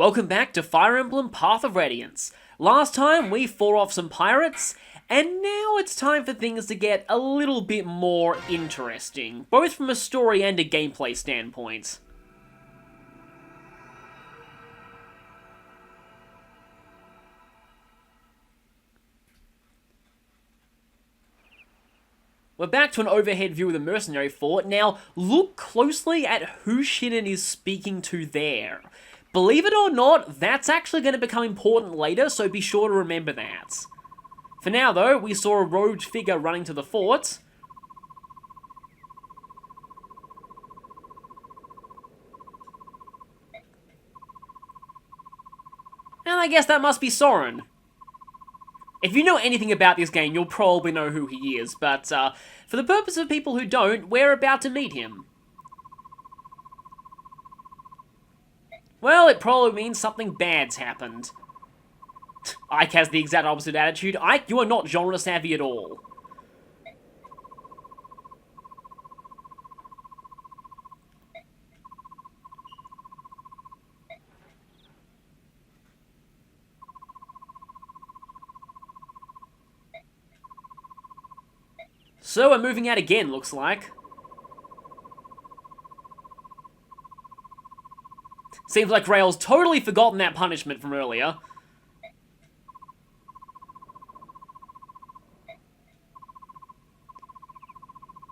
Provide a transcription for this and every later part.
Welcome back to Fire Emblem Path of Radiance. Last time we fought off some pirates, and now it's time for things to get a little bit more interesting, both from a story and a gameplay standpoint. We're back to an overhead view of the mercenary fort. Now, look closely at who Shinnen is speaking to there. Believe it or not, that's actually going to become important later, so be sure to remember that. For now, though, we saw a robed figure running to the fort. And I guess that must be Soren. If you know anything about this game, you'll probably know who he is, but for the purpose of people who don't, we're about to meet him. Well, it probably means something bad's happened. Ike has the exact opposite attitude. Ike, you are not genre savvy at all. So we're moving out again, looks like. Seems like Rail's totally forgotten that punishment from earlier.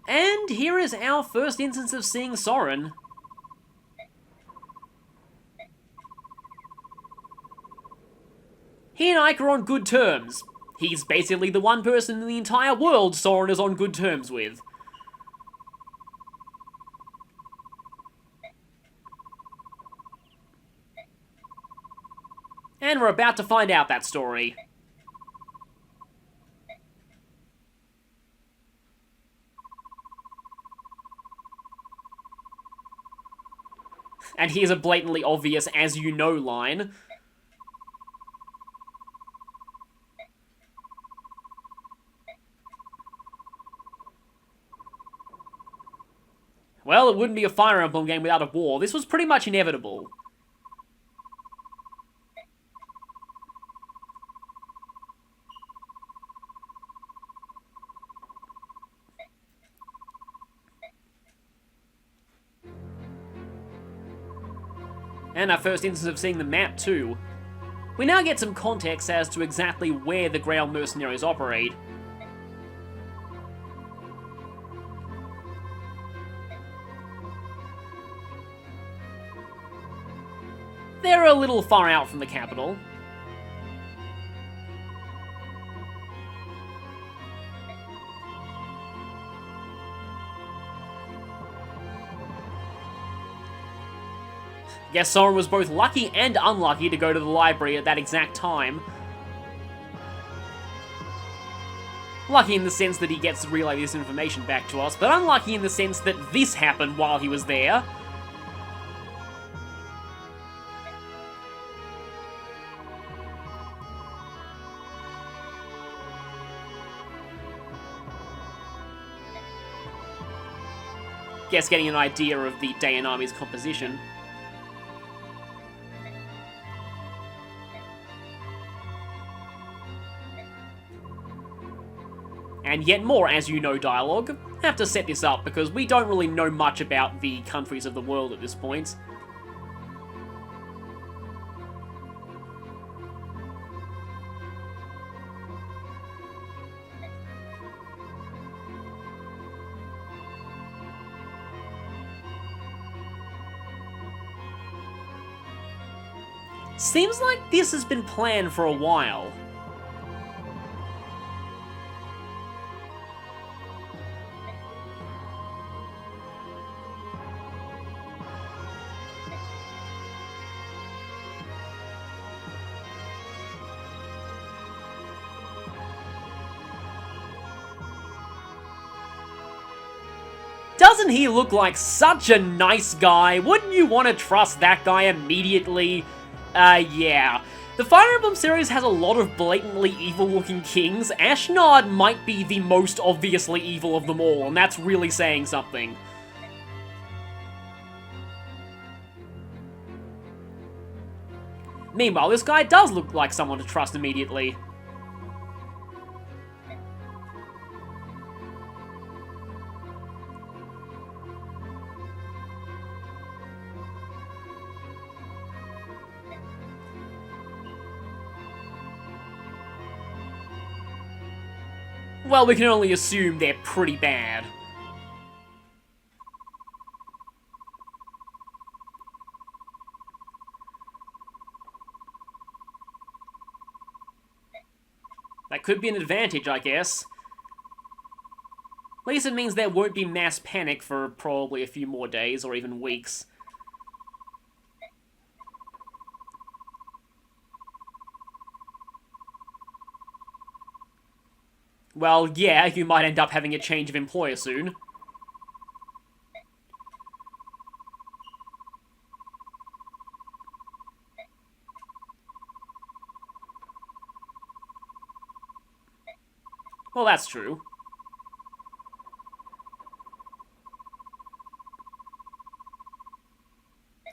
And here is our first instance of seeing Soren. He and Ike are on good terms. He's basically the one person in the entire world Soren is on good terms with. And we're about to find out that story. And here's a blatantly obvious "as you know" line. Well, it wouldn't be a Fire Emblem game without a war. This was pretty much inevitable. And our first instance of seeing the map, too. We now get some context as to exactly where the Grail mercenaries operate. They're a little far out from the capital. Guess Soren was both lucky and unlucky to go to the library at that exact time. Lucky in the sense that he gets to relay this information back to us, but unlucky in the sense that this happened while he was there. Guess getting an idea of the Dayan army's composition. And yet more "as you know" dialogue. Have to set this up because we don't really know much about the countries of the world at this point. Seems like this has been planned for a while. Doesn't he look like such a nice guy? Wouldn't you want to trust that guy immediately? Yeah. The Fire Emblem series has a lot of blatantly evil-looking kings. Ashnod might be the most obviously evil of them all, and that's really saying something. Meanwhile, this guy does look like someone to trust immediately. Well, we can only assume they're pretty bad. That could be an advantage, I guess. At least it means there won't be mass panic for probably a few more days, or even weeks. Well, yeah, you might end up having a change of employer soon. Well, that's true.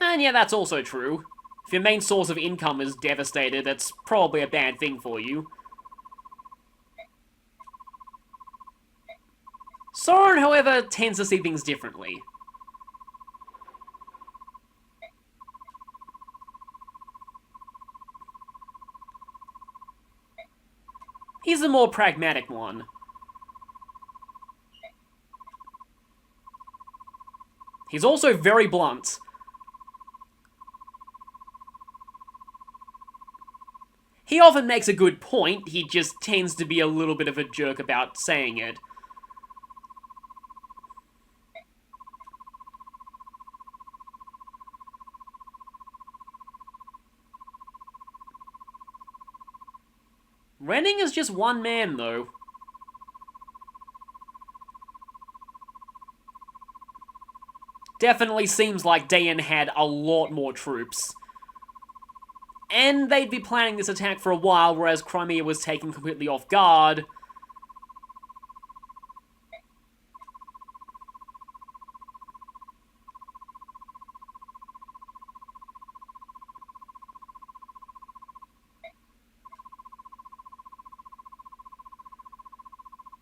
And yeah, that's also true. If your main source of income is devastated, that's probably a bad thing for you. Soren, however, tends to see things differently. He's the more pragmatic one. He's also very blunt. He often makes a good point, he just tends to be a little bit of a jerk about saying it. Renning is just one man, though. Definitely seems like Dayan had a lot more troops. And they'd be planning this attack for a while, whereas Crimea was taken completely off guard.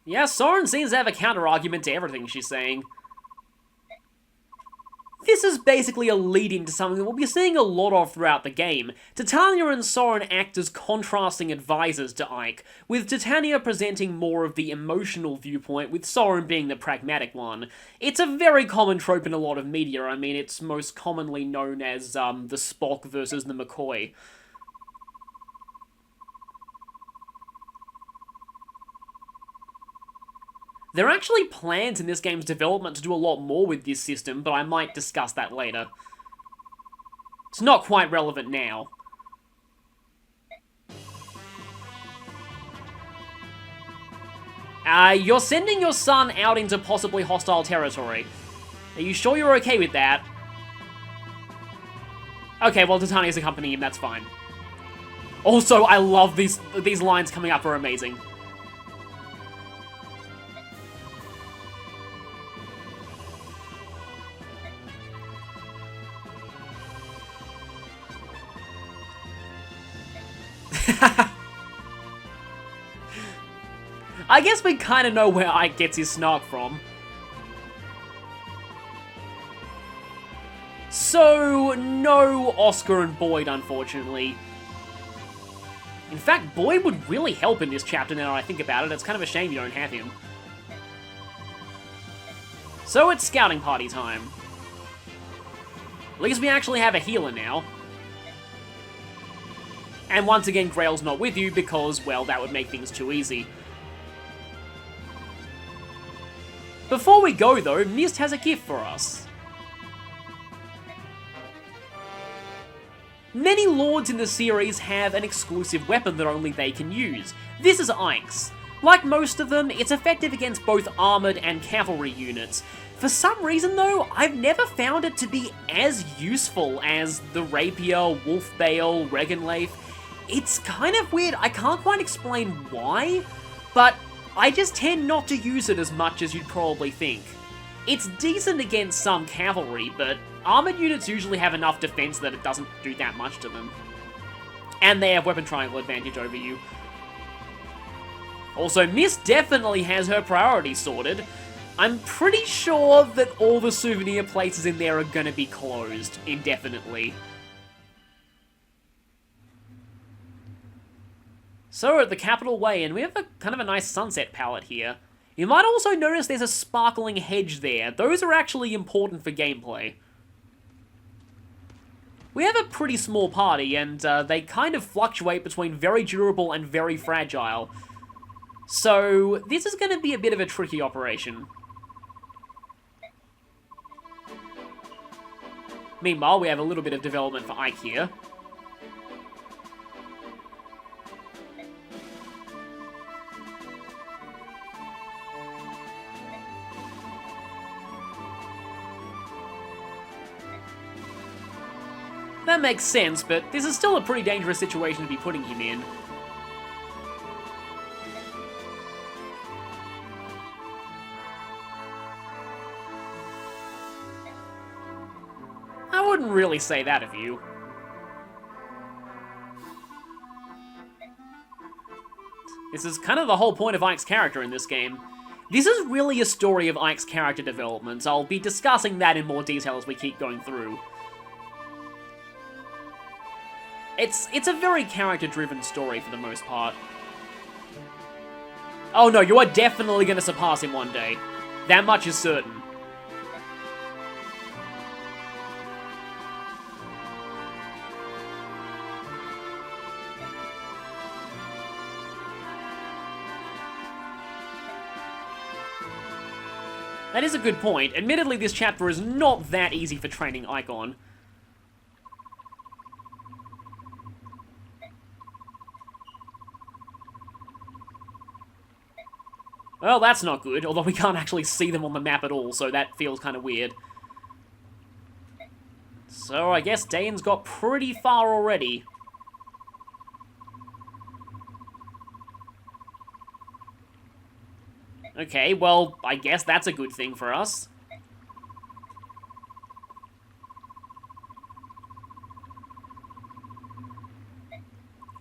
Yeah, Soren seems to have a counter-argument to everything she's saying. This is basically a lead-in to something that we'll be seeing a lot of throughout the game. Titania and Soren act as contrasting advisors to Ike, with Titania presenting more of the emotional viewpoint, with Soren being the pragmatic one. It's a very common trope in a lot of media. I mean, it's most commonly known as the Spock versus the McCoy. There are actually plans in this game's development to do a lot more with this system, but I might discuss that later. It's not quite relevant now. You're sending your son out into possibly hostile territory. Are you sure you're okay with that? Okay, well, Titania's accompanying him, that's fine. Also, I love these lines coming up are amazing. I guess we kind of know where Ike gets his snark from. So, no Oscar and Boyd, unfortunately. In fact, Boyd would really help in this chapter now that I think about it. It's kind of a shame you don't have him. So it's scouting party time. At least we actually have a healer now. And once again, Grail's not with you because, well, that would make things too easy. Before we go, though, Mist has a gift for us. Many lords in the series have an exclusive weapon that only they can use. This is Ike's. Like most of them, it's effective against both armoured and cavalry units. For some reason, though, I've never found it to be as useful as the Rapier, Wolfbale, Regenleif. It's kind of weird, I can't quite explain why, but I just tend not to use it as much as you'd probably think. It's decent against some cavalry, but armoured units usually have enough defense that it doesn't do that much to them. and they have weapon triangle advantage over you. Also, Miss definitely has her priorities sorted. I'm pretty sure that all the souvenir places in there are gonna be closed indefinitely. So we're at the Capitol Way, and we have a kind of a nice sunset palette here. You might also notice there's a sparkling hedge there. Those are actually important for gameplay. We have a pretty small party, and they kind of fluctuate between very durable and very fragile. So this is going to be a bit of a tricky operation. Meanwhile, we have a little bit of development for Ike here. That makes sense, but this is still a pretty dangerous situation to be putting him in. I wouldn't really say that of you. This is kind of the whole point of Ike's character in this game. This is really a story of Ike's character development. I'll be discussing that in more detail as we keep going through. It's a very character-driven story for the most part. Oh no, you are definitely going to surpass him one day. That much is certain. That is a good point. Admittedly, this chapter is not that easy for training Ike on. Well, that's not good, although we can't actually see them on the map at all, so that feels kind of weird. So I guess Dane's got pretty far already. Okay, well, I guess that's a good thing for us.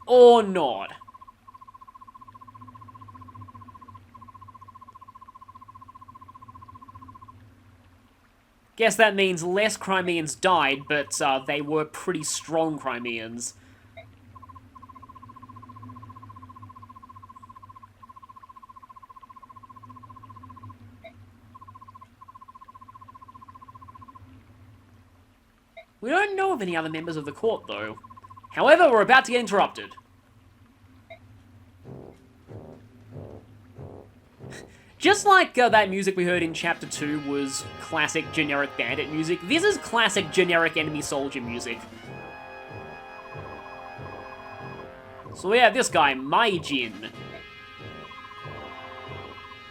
Or not. Guess that means less Crimeans died, but they were pretty strong Crimeans. We don't know of any other members of the court, though. However, we're about to get interrupted. Just like that music we heard in Chapter 2 was classic generic bandit music, this is classic generic enemy soldier music. So we have this guy, Maijin.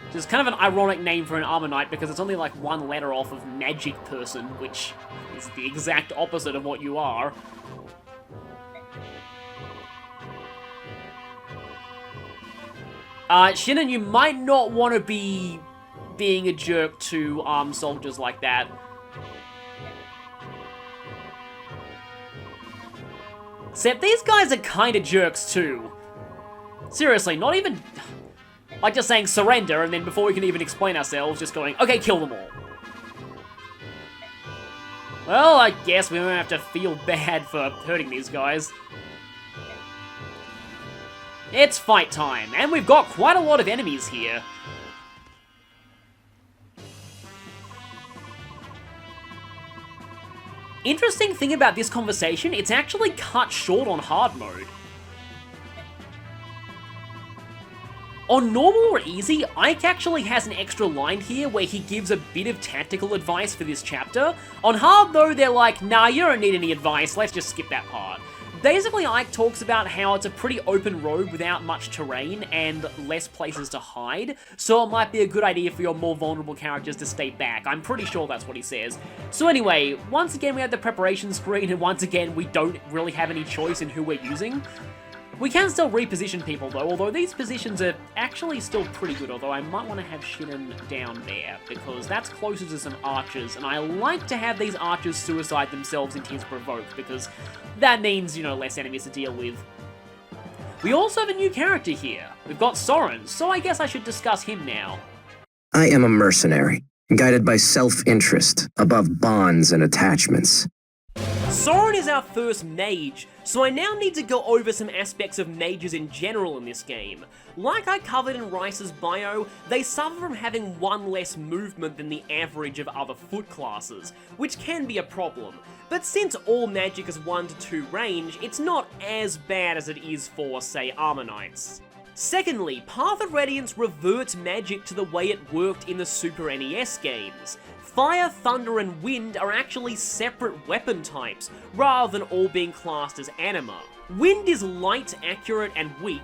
Which is kind of an ironic name for an Armor Knight because it's only like one letter off of Magic Person, which is the exact opposite of what you are. Shinnen, you might not want to be being a jerk to armed soldiers like that. Except these guys are kind of jerks too. Seriously, not even... like just saying surrender, and then before we can even explain ourselves, just going, okay, kill them all. Well, I guess we don't have to feel bad for hurting these guys. It's fight time, and we've got quite a lot of enemies here. Interesting thing about this conversation, it's actually cut short on hard mode. On normal or easy, Ike actually has an extra line here where he gives a bit of tactical advice for this chapter. On hard though, they're like, nah, you don't need any advice, let's just skip that part. Basically, Ike talks about how it's a pretty open road without much terrain and less places to hide, so it might be a good idea for your more vulnerable characters to stay back. I'm pretty sure that's what he says. So anyway, once again we have the preparation screen, and once again we don't really have any choice in who we're using. We can still reposition people though, although these positions are actually still pretty good, although I might want to have Shinnen down there, because that's closer to some archers, and I like to have these archers suicide themselves in Tears Provoke, because that means, you know, less enemies to deal with. We also have a new character here. We've got Soren, so I guess I should discuss him now. I am a mercenary, guided by self-interest, above bonds and attachments. Soren is our first mage, so I now need to go over some aspects of mages in general in this game. Like I covered in Rice's bio, they suffer from having one less movement than the average of other foot classes, which can be a problem. But since all magic is 1 to 2 range, it's not as bad as it is for, say, Armor Knights. Secondly, Path of Radiance reverts magic to the way it worked in the Super NES games. Fire, Thunder, and Wind are actually separate weapon types, rather than all being classed as anima. Wind is light, accurate, and weak.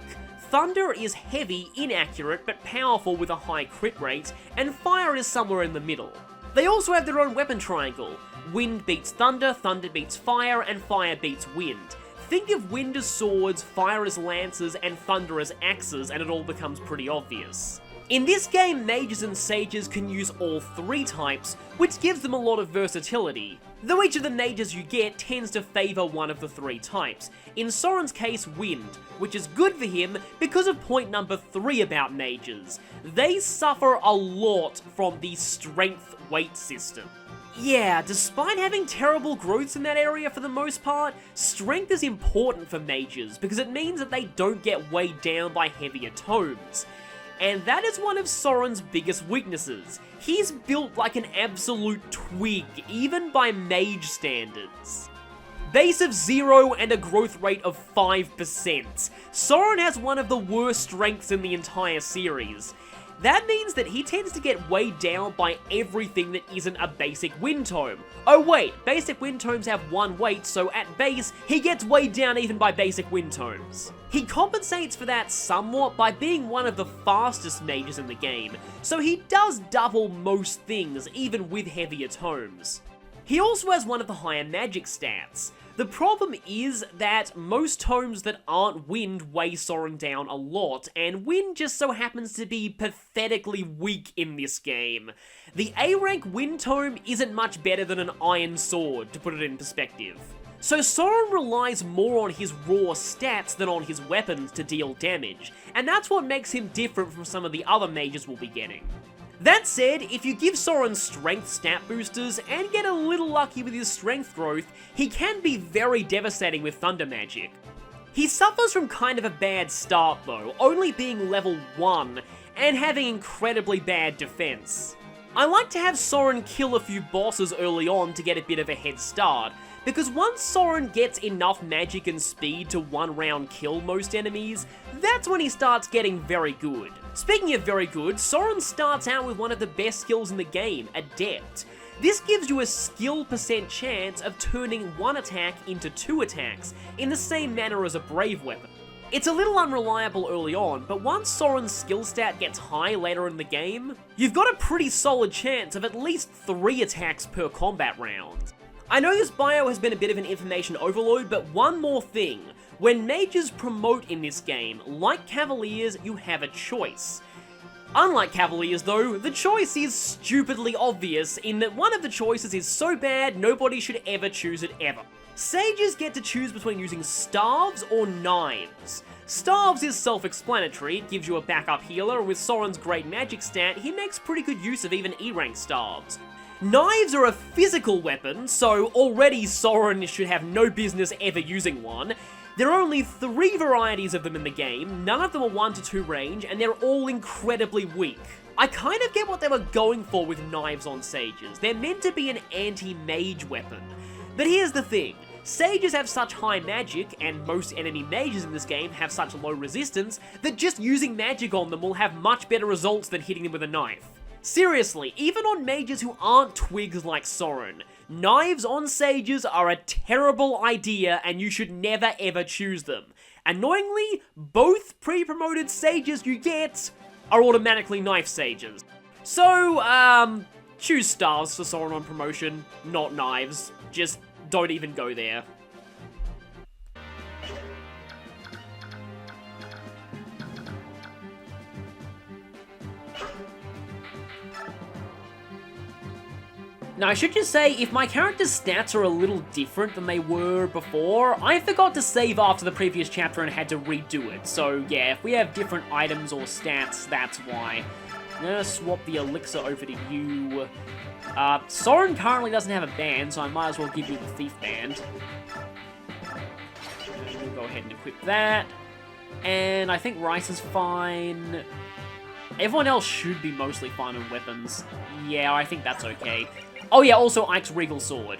Thunder is heavy, inaccurate, but powerful with a high crit rate, and Fire is somewhere in the middle. They also have their own weapon triangle. Wind beats Thunder, Thunder beats Fire, and Fire beats Wind. Think of Wind as swords, Fire as lances, and Thunder as axes, and it all becomes pretty obvious. In this game, mages and sages can use all 3 types, which gives them a lot of versatility, though each of the mages you get tends to favour one of the 3 types. In Soren's case, Wind, which is good for him because of point number 3 about mages. They suffer a lot from the strength weight system. Yeah, despite having terrible growths in that area for the most part, strength is important for mages because it means that they don't get weighed down by heavier tomes. And that is one of Soren's biggest weaknesses. He's built like an absolute twig, even by mage standards. Base of 0 and a growth rate of 5%. Soren has one of the worst strengths in the entire series. That means that he tends to get weighed down by everything that isn't a basic wind tome. Oh wait, basic wind tomes have 1 weight, so at base, he gets weighed down even by basic wind tomes. He compensates for that somewhat by being one of the fastest mages in the game, so he does double most things, even with heavier tomes. He also has one of the higher magic stats. The problem is that most tomes that aren't wind weigh Soren down a lot, and wind just so happens to be pathetically weak in this game. The A rank wind tome isn't much better than an iron sword, to put it in perspective. So Soren relies more on his raw stats than on his weapons to deal damage, and that's what makes him different from some of the other mages we'll be getting. That said, if you give Soren strength stat boosters and get a little lucky with his strength growth, he can be very devastating with thunder magic. He suffers from kind of a bad start though, only being level 1 and having incredibly bad defense. I like to have Soren kill a few bosses early on to get a bit of a head start, because once Soren gets enough magic and speed to 1 round kill most enemies, that's when he starts getting very good. Speaking of very good, Soren starts out with one of the best skills in the game, Adept. This gives you a skill % chance of turning 1 attack into 2 attacks, in the same manner as a Brave weapon. It's a little unreliable early on, but once Soren's skill stat gets high later in the game, you've got a pretty solid chance of at least 3 attacks per combat round. I know this bio has been a bit of an information overload, but one more thing. When mages promote in this game, like Cavaliers, you have a choice. Unlike Cavaliers though, the choice is stupidly obvious in that one of the choices is so bad nobody should ever choose it ever. Sages get to choose between using staves or knives. Staves is self-explanatory, it gives you a backup healer, and with Soren's great magic stat, he makes pretty good use of even E-rank staves. Knives are a physical weapon, so already Soren should have no business ever using one. There are only 3 varieties of them in the game, none of them are 1 to 2 range, and they're all incredibly weak. I kind of get what they were going for with knives on sages. They're meant to be an anti-mage weapon. But here's the thing. Sages have such high magic, and most enemy mages in this game have such low resistance, that just using magic on them will have much better results than hitting them with a knife. Seriously, even on mages who aren't twigs like Soren, knives on sages are a terrible idea and you should never ever choose them. Annoyingly, both pre-promoted sages you get are automatically knife sages. So, choose staves for Soren on promotion, not knives. Just don't even go there. Now, I should just say, if my character's stats are a little different than they were before, I forgot to save after the previous chapter and had to redo it. So, yeah, if we have different items or stats, that's why. I'm gonna swap the elixir over to you. Soren currently doesn't have a band, so I might as well give you the thief band. And we'll go ahead and equip that. And I think Rice is fine. Everyone else should be mostly fine on weapons. Yeah, I think that's okay. Oh yeah, also Ike's Regal Sword.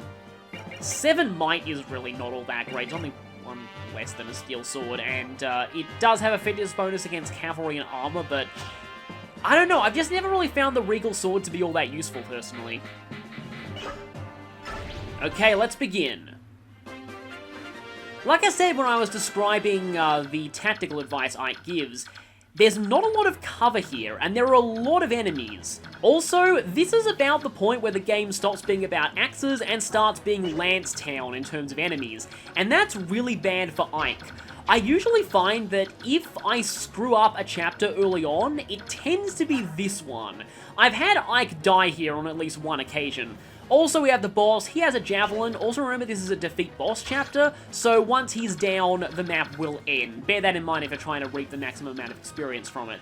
7 might is really not all that great. It's only 1 less than a steel sword, and it does have a fitness bonus against cavalry and armor, but I don't know, I've just never really found the Regal Sword to be all that useful, personally. Okay, let's begin. Like I said when I was describing the tactical advice Ike gives, there's not a lot of cover here, and there are a lot of enemies. Also, this is about the point where the game stops being about axes and starts being Lance Town in terms of enemies, and that's really bad for Ike. I usually find that if I screw up a chapter early on, it tends to be this one. I've had Ike die here on at least one occasion. Also, we have the boss. He has a javelin. Also, remember, this is a defeat boss chapter, so once he's down, the map will end. Bear that in mind if you're trying to reap the maximum amount of experience from it.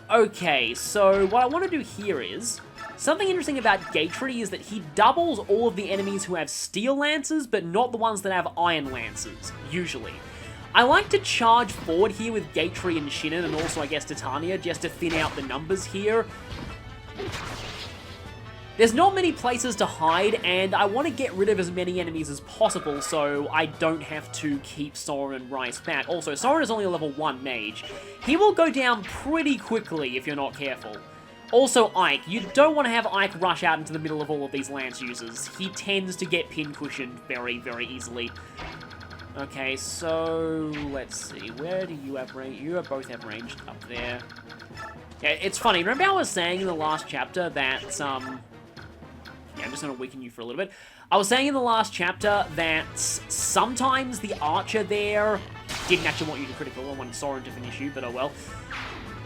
Okay, so what I want to do here is, something interesting about Gatry is that he doubles all of the enemies who have steel lances, but not the ones that have iron lances, usually. I like to charge forward here with Gatry and Shinnon, and also, I guess, Titania, just to thin out the numbers here. There's not many places to hide, and I want to get rid of as many enemies as possible so I don't have to keep Soren and Rice back. Also, Soren is only a level 1 mage. He will go down pretty quickly if you're not careful. Also, Ike. You don't want to have Ike rush out into the middle of all of these lance users. He tends to get pin-cushioned very, very easily. Okay, so let's see. Where do you have range? You both have ranged up there. Yeah, it's funny. Remember I was saying in the last chapter that, yeah, I'm just going to weaken you for a little bit. I was saying in the last chapter that sometimes the archer there didn't actually want you to critical. I wanted Soren to finish you, but oh well.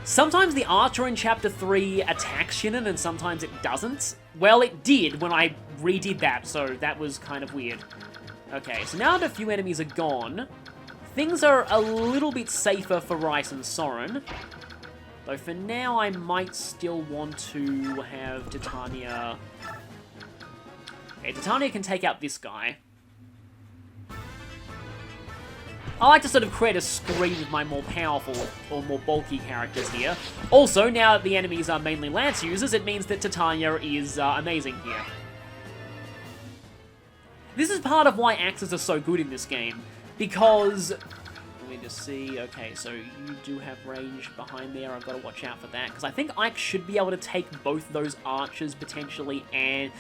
Sometimes the archer in chapter 3 attacks Shinnon and sometimes it doesn't. Well, it did when I redid that, so that was kind of weird. Okay, so now that a few enemies are gone, things are a little bit safer for Rice and Soren. Though for now, I might still want to have Titania. Okay, Titania can take out this guy. I like to sort of create a screen with my more powerful or more bulky characters here. Also, now that the enemies are mainly lance users, it means that Titania is amazing here. This is part of why axes are so good in this game, because... Let me just see. Okay, so you do have range behind there. I've got to watch out for that, because I think Ike should be able to take both those archers, potentially, and...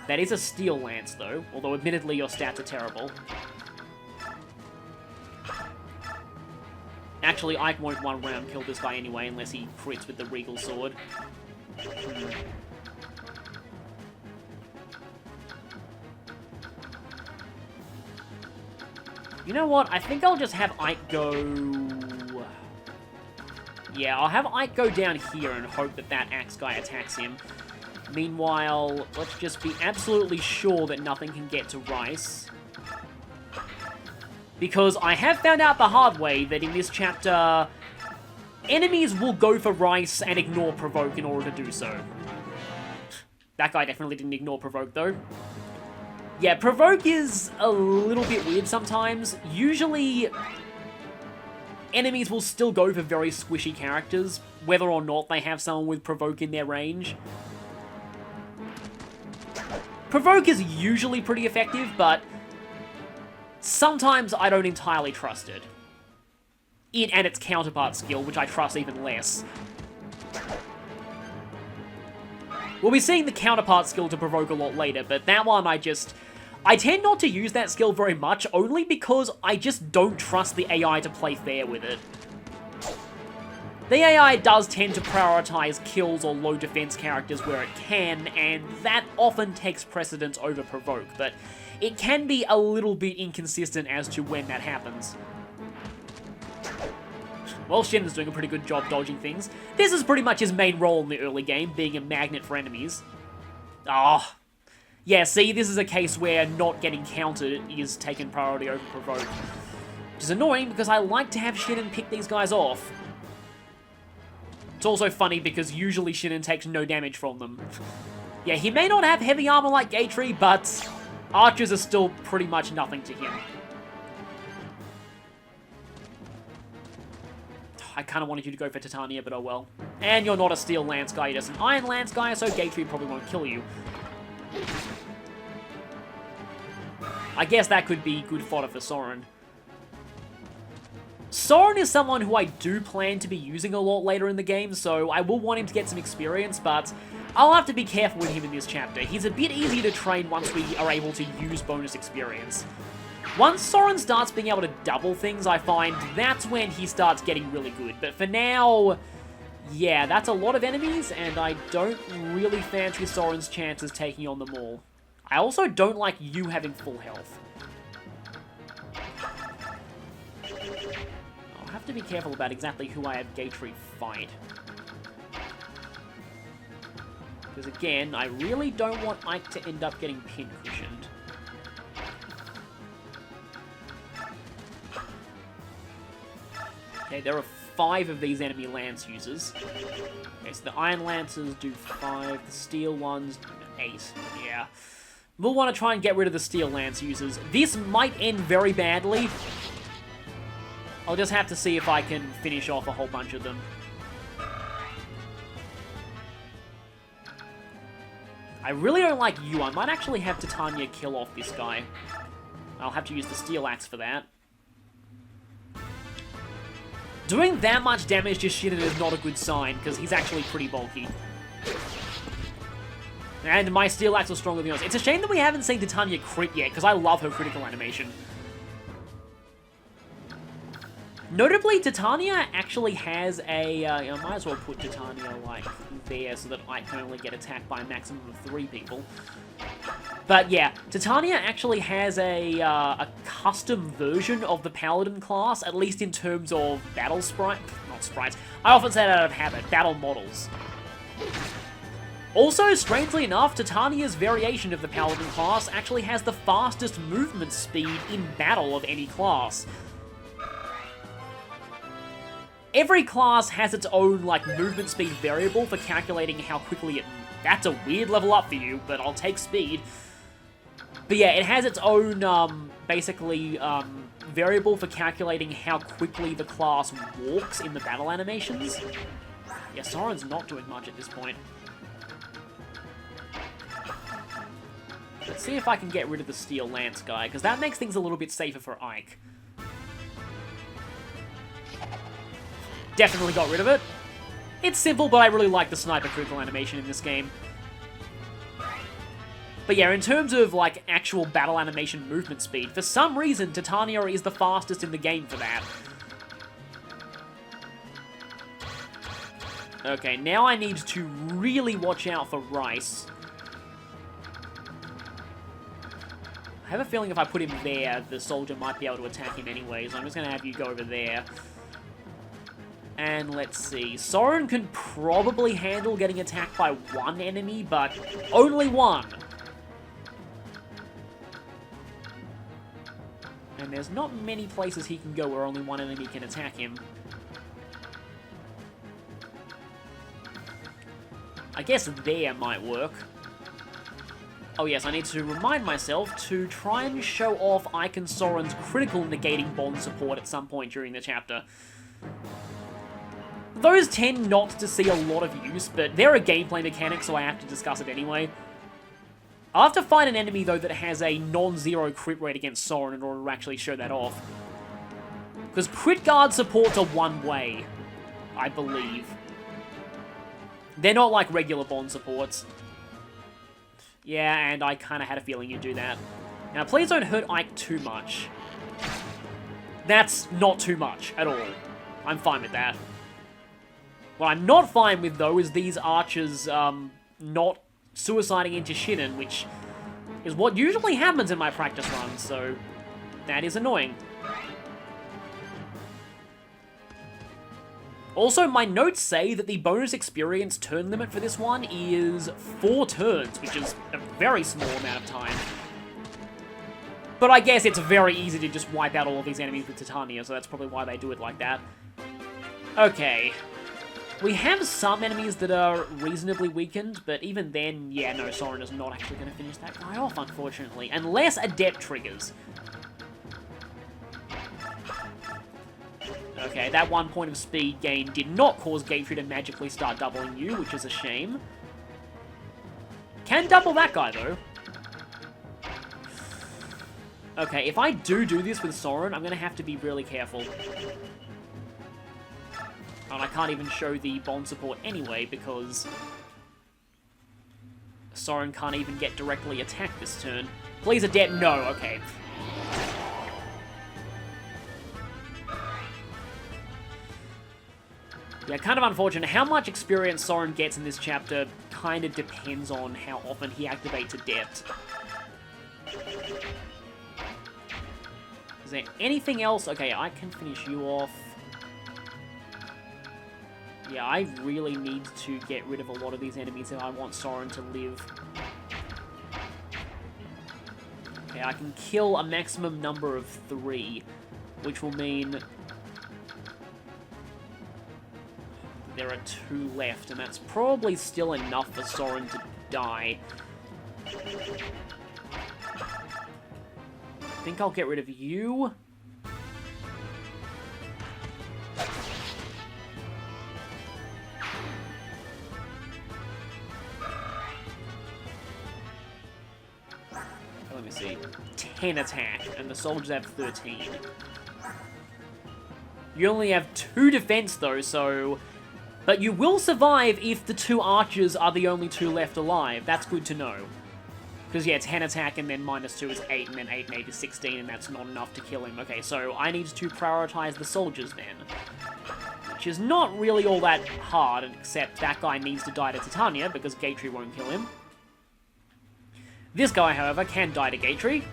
That is a steel lance, though, although admittedly your stats are terrible. Actually, Ike won't one round kill this guy anyway, unless he crits with the Regal Sword. You know what? I think I'll just have Ike go... Yeah, I'll have Ike go down here and hope that that axe guy attacks him. Meanwhile, let's just be absolutely sure that nothing can get to Rice. Because I have found out the hard way that in this chapter, enemies will go for Rice and ignore Provoke in order to do so. That guy definitely didn't ignore Provoke, though. Yeah, Provoke is a little bit weird sometimes. Usually, enemies will still go for very squishy characters, whether or not they have someone with Provoke in their range. Provoke is usually pretty effective, but sometimes I don't entirely trust it. It and its counterpart skill, which I trust even less. We'll be seeing the counterpart skill to Provoke a lot later, but that one I tend not to use that skill very much, only because I just don't trust the AI to play fair with it. The AI does tend to prioritize kills or low defense characters where it can, and that often takes precedence over Provoke, but it can be a little bit inconsistent as to when that happens. Well, Shinnon's doing a pretty good job dodging things. This is pretty much his main role in the early game, being a magnet for enemies. Ah. Yeah, see, this is a case where not getting countered is taken priority over provoke. Which is annoying because I like to have Shinnen pick these guys off. It's also funny because usually Shinnen takes no damage from them. Yeah, he may not have heavy armor like Gatry, but archers are still pretty much nothing to him. I kind of wanted you to go for Titania, but oh well. And you're not a Steel Lance guy, you're just an Iron Lance guy, so Gatry probably won't kill you. I guess that could be good fodder for Soren. Soren is someone who I do plan to be using a lot later in the game, so I will want him to get some experience, but I'll have to be careful with him in this chapter. He's a bit easier to train once we are able to use bonus experience. Once Soren starts being able to double things, I find that's when he starts getting really good. But for now, yeah, that's a lot of enemies, and I don't really fancy Soren's chances taking on them all. I also don't like you having full health. I'll have to be careful about exactly who I have Gatry fight. Because again, I really don't want Ike to end up getting pin-cushioned. Okay, there are 5 of these enemy lance users. Okay, so the Iron Lancers do 5, the Steel ones, 8. Yeah. We'll want to try and get rid of the Steel Lance users. This might end very badly. I'll just have to see if I can finish off a whole bunch of them. I really don't like you. I might actually have Titania kill off this guy. I'll have to use the Steel Axe for that. Doing that much damage to Shinnen is not a good sign, because he's actually pretty bulky. And my Steel Axe was stronger than yours. It's a shame that we haven't seen Titania crit yet, because I love her critical animation. Notably, Titania actually has a... I might as well put Titania, like, there so that I can only get attacked by a maximum of 3 people. But yeah, Titania actually has a custom version of the Paladin class, at least in terms of battle sprite... Not sprites. I often say that out of habit. Battle models. Also, strangely enough, Titania's variation of the Paladin class actually has the fastest movement speed in battle of any class. Every class has its own, like, movement speed variable for calculating how quickly it... That's a weird level up for you, but I'll take speed. But yeah, it has its own, basically, variable for calculating how quickly the class walks in the battle animations. Yeah, Soren's not doing much at this point. Let's see if I can get rid of the Steel Lance guy, because that makes things a little bit safer for Ike. Definitely got rid of it. It's simple, but I really like the sniper critical animation in this game. But yeah, in terms of, like, actual battle animation movement speed, for some reason, Titania is the fastest in the game for that. Okay, now I need to really watch out for Rice. I have a feeling if I put him there, the soldier might be able to attack him anyway, so I'm just going to have you go over there. And let's see, Soren can probably handle getting attacked by 1 enemy, but only 1. And there's not many places he can go where only 1 enemy can attack him. I guess there might work. Oh yes, I need to remind myself to try and show off Ike and Soren's critical negating bond support at some point during the chapter. Those tend not to see a lot of use, but they're a gameplay mechanic, so I have to discuss it anyway. I'll have to find an enemy, though, that has a non-zero crit rate against Soren in order to actually show that off. Because crit guard supports are one way, I believe. They're not like regular bond supports. Yeah, and I kind of had a feeling you'd do that. Now, please don't hurt Ike too much. That's not too much at all. I'm fine with that. What I'm not fine with, though, is these archers not suiciding into Shinnen, which is what usually happens in my practice runs, so that is annoying. Also, my notes say that the bonus experience turn limit for this one is 4 turns, which is a very small amount of time. But I guess it's very easy to just wipe out all of these enemies with Titania, so that's probably why they do it like that. Okay. We have some enemies that are reasonably weakened, but even then, yeah, no, Soren is not actually going to finish that guy off, unfortunately. Unless Adept triggers. Okay, that 1 point of speed gain did not cause Gatry to magically start doubling you, which is a shame. Can double that guy, though. Okay, if I do this with Soren, I'm going to have to be really careful. And I can't even show the bond support anyway, because Soren can't even get directly attacked this turn. Please, Adept, no, okay. Yeah, kind of unfortunate. How much experience Soren gets in this chapter kind of depends on how often he activates Adept. Is there anything else? Okay, I can finish you off. Yeah, I really need to get rid of a lot of these enemies if I want Soren to live. Okay, I can kill a maximum number of 3, which will mean there are 2 left, and that's probably still enough for Soren to die. I think I'll get rid of you. Let me see. 10 attack, and the soldiers have 13. You only have 2 defense, though, so... But you will survive if the 2 archers are the only 2 left alive. That's good to know. Because, yeah, 10 attack and then -2 is 8, and then 8 and 8 is 16, and that's not enough to kill him. Okay, so I need to prioritize the soldiers then. Which is not really all that hard, except that guy needs to die to Titania, because Gatry won't kill him. This guy, however, can die to Gatry.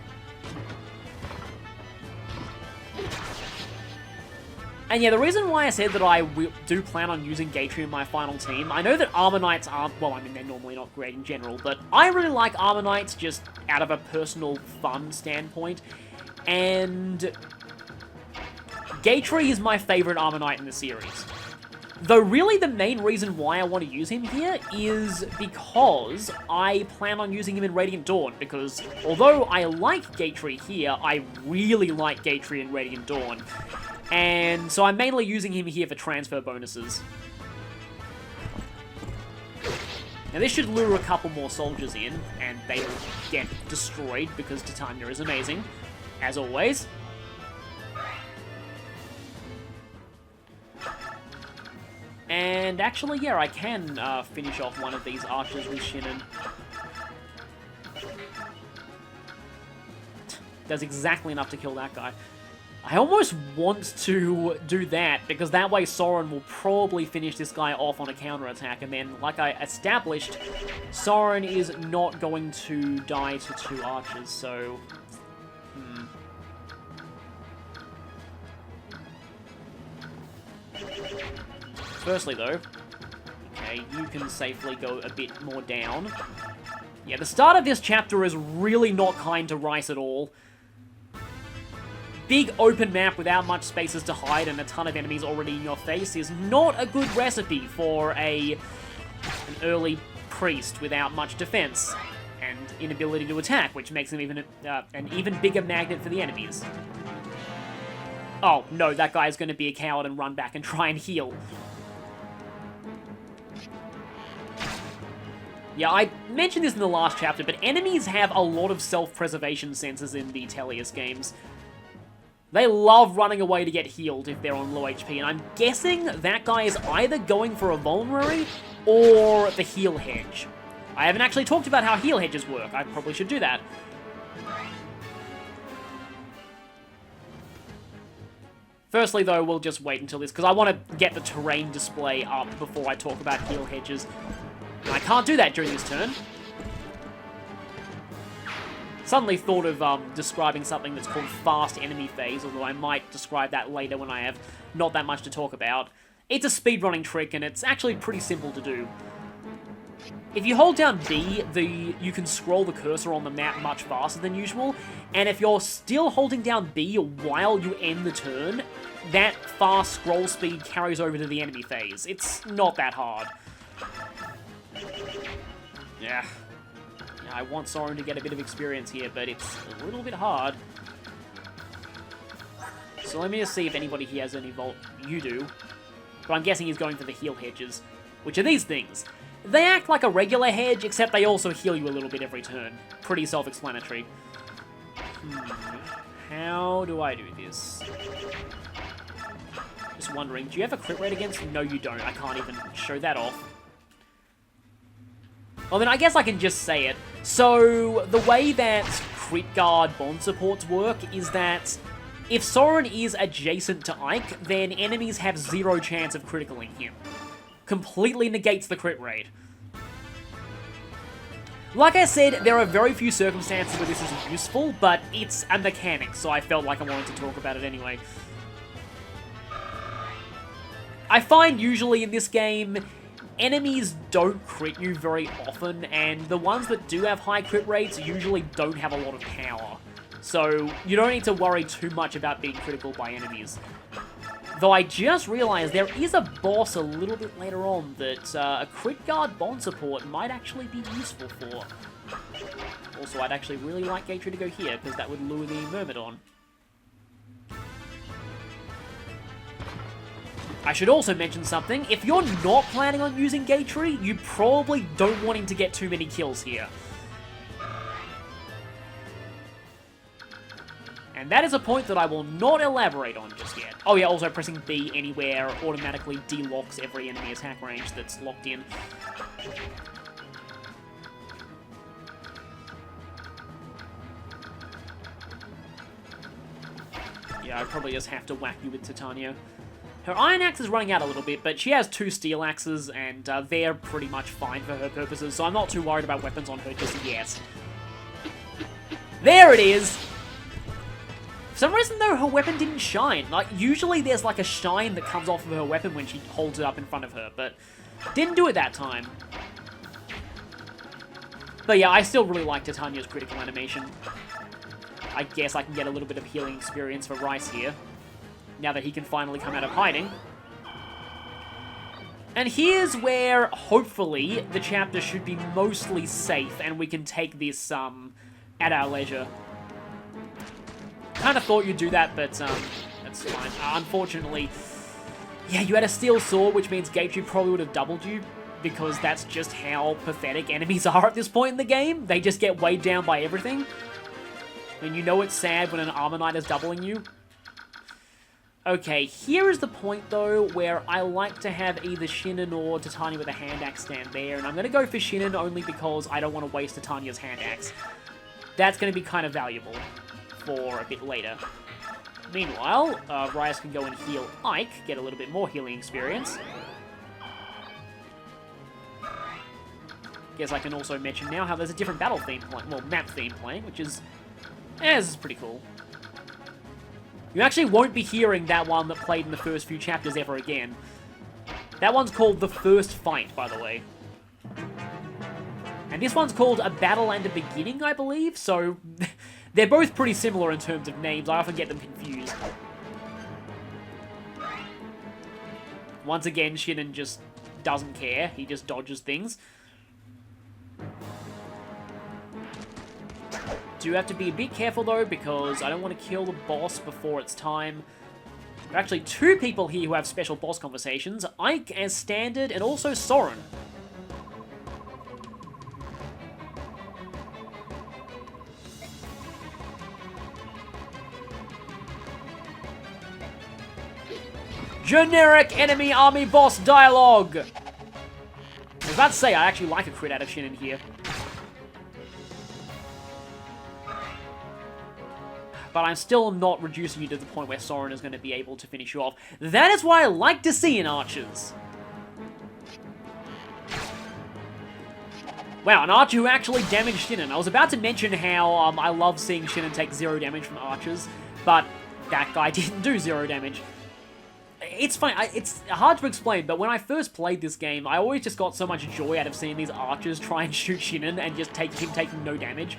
And yeah, the reason why I said that I do plan on using Gatry in my final team, I know that Armor Knights aren't, well, I mean, they're normally not great in general, but I really like Armor Knights just out of a personal fun standpoint, and Gatry is my favorite Armor Knight in the series. Though really the main reason why I want to use him here is because I plan on using him in Radiant Dawn, because although I like Gatry here, I really like Gatry in Radiant Dawn. And so I'm mainly using him here for transfer bonuses. Now this should lure a couple more soldiers in, and they will get destroyed because Titania is amazing, as always. And actually, yeah, I can finish off one of these archers with Shinnon. Does exactly enough to kill that guy. I almost want to do that, because that way Soren will probably finish this guy off on a counterattack, and then, like I established, Soren is not going to die to 2 archers, so... Firstly, though, okay, you can safely go a bit more down. Yeah, the start of this chapter is really not kind to Rice at all. Big open map without much spaces to hide and a ton of enemies already in your face is not a good recipe for an early priest without much defense and inability to attack, which makes him even an even bigger magnet for the enemies. Oh, no, that guy's going to be a coward and run back and try and heal. Yeah, I mentioned this in the last chapter, but enemies have a lot of self-preservation senses in the Tellius games. They love running away to get healed if they're on low HP, and I'm guessing that guy is either going for a vulnerary or the heal hedge. I haven't actually talked about how heal hedges work. I probably should do that. Firstly, though, we'll just wait until this, because I want to get the terrain display up before I talk about heal hedges. And I can't do that during this turn. Suddenly thought of describing something that's called fast enemy phase, although I might describe that later when I have not that much to talk about. It's a speedrunning trick, and it's actually pretty simple to do. If you hold down B, you can scroll the cursor on the map much faster than usual, and if you're still holding down B while you end the turn, that fast scroll speed carries over to the enemy phase. It's not that hard. Yeah, I want Soren to get a bit of experience here, but it's a little bit hard. So let me just see if anybody here has any Volt. You do. But I'm guessing he's going for the heal hedges, which are these things. They act like a regular hedge, except they also heal you a little bit every turn. Pretty self-explanatory. How do I do this? Just wondering, do you have a crit rate against? No, you don't. I can't even show that off. Well, then I guess I can just say it. So, the way that crit guard bond supports work is that if Soren is adjacent to Ike, then enemies have 0 chance of criticaling him. Completely negates the crit rate. Like I said, there are very few circumstances where this is useful, but it's a mechanic, so I felt like I wanted to talk about it anyway. I find usually in this game, enemies don't crit you very often, and the ones that do have high crit rates usually don't have a lot of power. So, you don't need to worry too much about being critical by enemies. Though I just realized there is a boss a little bit later on that a crit guard bond support might actually be useful for. Also, I'd actually really like Gatry to go here, because that would lure the Myrmidon. I should also mention something. If you're not planning on using Gatry, you probably don't want him to get too many kills here. And that is a point that I will not elaborate on just yet. Oh yeah, also pressing B anywhere automatically de-locks every enemy attack range that's locked in. Yeah, I probably just have to whack you with Titania. Her Iron Axe is running out a little bit, but she has 2 Steel Axes, and they're pretty much fine for her purposes, so I'm not too worried about weapons on her just yet. There it is! For some reason, though, her weapon didn't shine. Like, usually there's, like, a shine that comes off of her weapon when she holds it up in front of her, but didn't do it that time. But yeah, I still really like Titania's critical animation. I guess I can get a little bit of healing experience for Rice here, now that he can finally come out of hiding. And here's where, hopefully, the chapter should be mostly safe, and we can take this, at our leisure. Kind of thought you'd do that, but that's fine. Unfortunately, yeah, you had a steel sword, which means Gatry probably would have doubled you, because that's just how pathetic enemies are at this point in the game. They just get weighed down by everything. And you know it's sad when an Armor Knight is doubling you. Okay, here is the point, though, where I like to have either Shinnon or Titania with a hand axe stand there, and I'm going to go for Shinnon only because I don't want to waste Titania's hand axe. That's going to be kind of valuable for a bit later. Meanwhile, Rice can go and heal Ike, get a little bit more healing experience. Guess I can also mention now how there's a different battle theme playing, well, map theme playing, which is, this is pretty cool. You actually won't be hearing that one that played in the first few chapters ever again. That one's called The First Fight, by the way. And this one's called A Battle and a Beginning, I believe, so they're both pretty similar in terms of names. I often get them confused. Once again, Shinnon just doesn't care. He just dodges things. Do have to be a bit careful, though, because I don't want to kill the boss before it's time. There are actually 2 people here who have special boss conversations. Ike as standard, and also Soren. Generic enemy army boss dialogue! I was about to say, I actually like a crit out of Shinnon here. But I'm still not reducing you to the point where Soren is going to be able to finish you off. That is what I like to see in archers. Wow, an archer who actually damaged Shinnon. I was about to mention how I love seeing Shinnon take 0 damage from archers, but that guy didn't do 0 damage. it's funny, it's hard to explain, but when I first played this game, I always just got so much joy out of seeing these archers try and shoot Shinnen and just him taking no damage.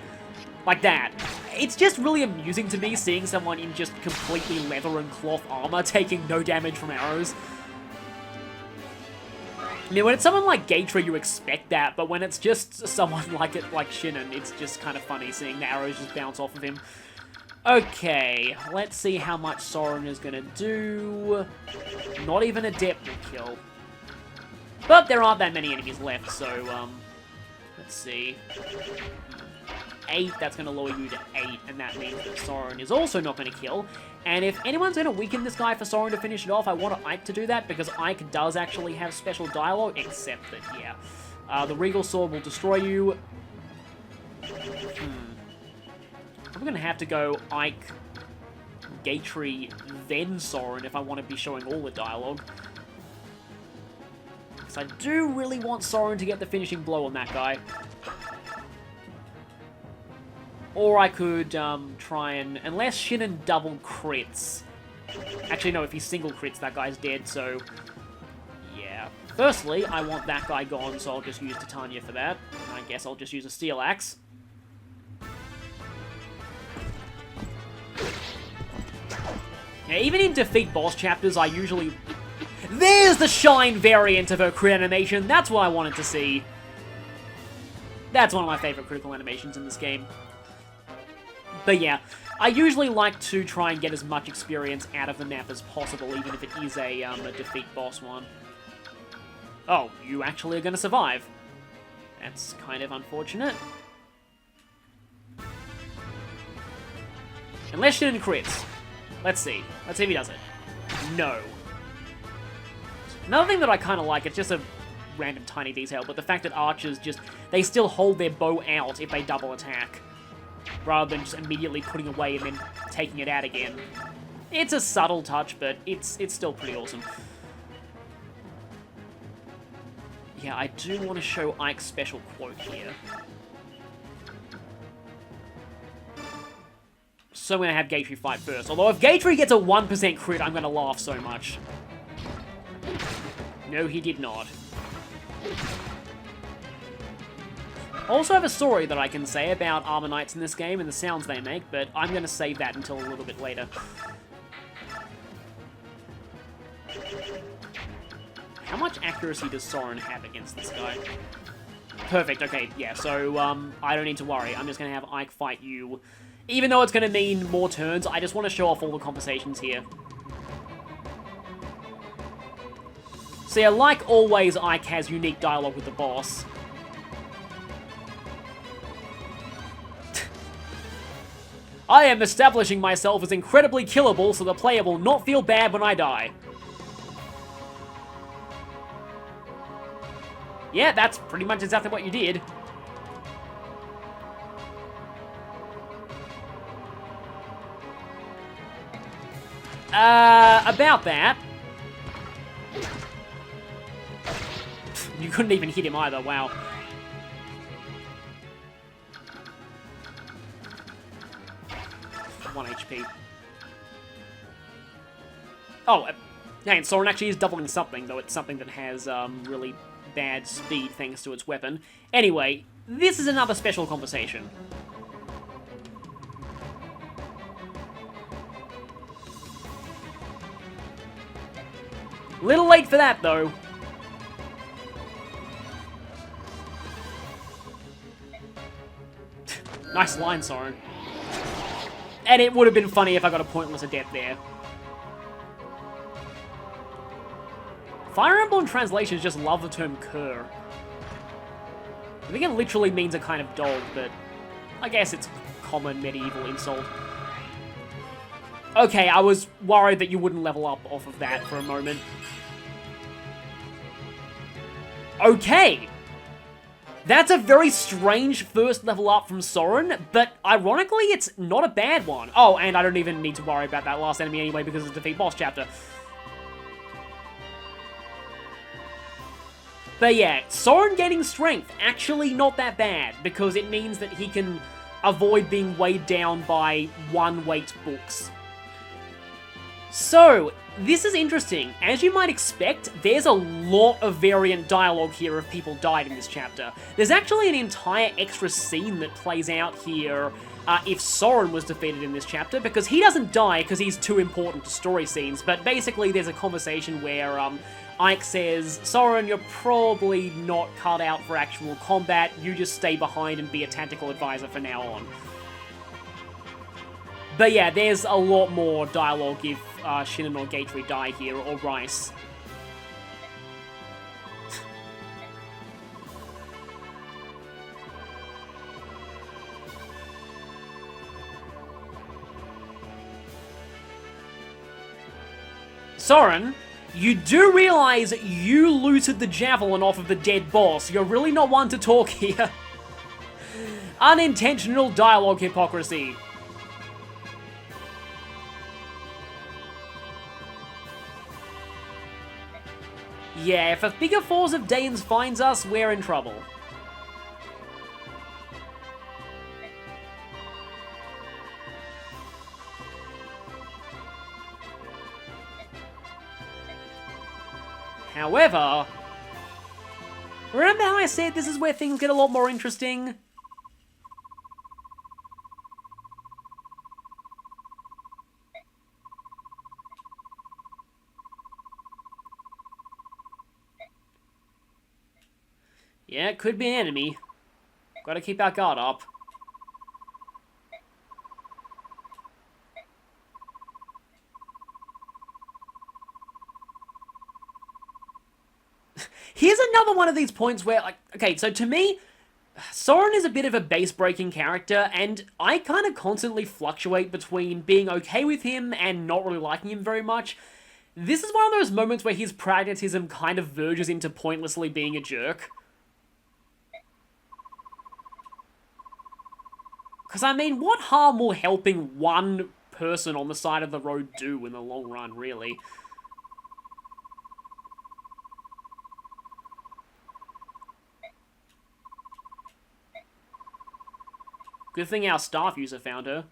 Like that. It's just really amusing to me seeing someone in just completely leather and cloth armor taking no damage from arrows. I mean, when it's someone like Gatry, you expect that, but when it's just someone like Shinnen, it's just kind of funny seeing the arrows just bounce off of him. Okay, let's see how much Soren is gonna do. Not even a depth will kill. But there aren't that many enemies left, so, let's see. 8, that's going to lower you to 8, and that means that Soren is also not going to kill. And if anyone's going to weaken this guy for Soren to finish it off, I want Ike to do that, because Ike does actually have special dialogue, except that, yeah. The Regal Sword will destroy you. I'm going to have to go Ike, Gatry, then Soren if I want to be showing all the dialogue. Because I do really want Soren to get the finishing blow on that guy. Or I could try and... Unless Shinnen double crits. Actually, no, if he single crits, that guy's dead, so... Yeah. Firstly, I want that guy gone, so I'll just use Titania for that. And I guess I'll just use a Steel Axe. Yeah, even in defeat boss chapters, I usually... There's the Shine variant of her crit animation! That's what I wanted to see. That's one of my favorite critical animations in this game. But yeah, I usually like to try and get as much experience out of the map as possible, even if it is a defeat boss one. Oh, you actually are going to survive. That's kind of unfortunate. Unless Shinnen crits. Let's see. Let's see if he does it. No. Another thing that I kind of like, it's just a random tiny detail, but the fact that archers just... They still hold their bow out if they double attack, rather than just immediately putting away and then taking it out again. It's a subtle touch, but it's still pretty awesome. Yeah, I do want to show Ike's special quote here. So I'm going to have Gatry fight first. Although if Gatry gets a 1% crit, I'm going to laugh so much. No, he did not. I also have a story that I can say about Armor Knights in this game and the sounds they make, but I'm going to save that until a little bit later. How much accuracy does Soren have against this guy? Perfect, okay, yeah, so I don't need to worry. I'm just going to have Ike fight you. Even though it's going to mean more turns, I just want to show off all the conversations here. So yeah, like always, Ike has unique dialogue with the boss. I am establishing myself as incredibly killable so the player will not feel bad when I die. Yeah, that's pretty much exactly what you did. About that. You couldn't even hit him either, wow. One HP. Oh, and Soren actually is doubling something, though it's something that has really bad speed thanks to its weapon. Anyway, this is another special conversation. Little late for that, though. Nice line, Soren. And it would have been funny if I got a pointless death there. Fire Emblem translations just love the term cur. I think it literally means a kind of dog, but I guess it's a common medieval insult. Okay, I was worried that you wouldn't level up off of that for a moment. Okay! That's a very strange first level up from Soren, but ironically, it's not a bad one. Oh, and I don't even need to worry about that last enemy anyway because it's the defeat boss chapter. But yeah, Soren gaining strength, actually not that bad, because it means that he can avoid being weighed down by one-weight books. So, This is interesting. As you might expect, there's a lot of variant dialogue here if people died in this chapter. There's actually an entire extra scene that plays out here if Soren was defeated in this chapter, because he doesn't die because he's too important to story scenes, but basically there's a conversation where Ike says, Soren, you're probably not cut out for actual combat, you just stay behind and be a tactical advisor from now on. But yeah, there's a lot more dialogue if Shinnon or Gatry die here, or Rice. Soren, you do realize you looted the javelin off of the dead boss. You're really not one to talk here. Unintentional dialogue hypocrisy. Yeah, if a bigger force of Danes finds us, we're in trouble. However, remember how I said this is where things get a lot more interesting? Yeah, it could be an enemy. Gotta keep our guard up. Here's another one of these points where, like, okay, so to me, Soren is a bit of a base-breaking character, and I kind of constantly fluctuate between being okay with him and not really liking him very much. This is one of those moments where his pragmatism kind of verges into pointlessly being a jerk. Because, I mean, what harm will helping one person on the side of the road do in the long run, really? Good thing our staff user found her.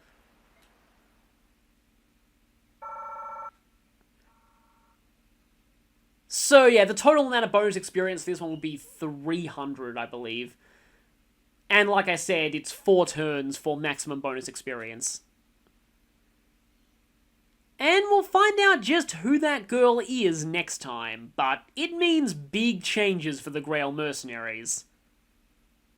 So yeah, the total amount of bonus experience for this one will be 300, I believe. And like I said, it's 4 turns for maximum bonus experience. And we'll find out just who that girl is next time, but it means big changes for the Grail Mercenaries.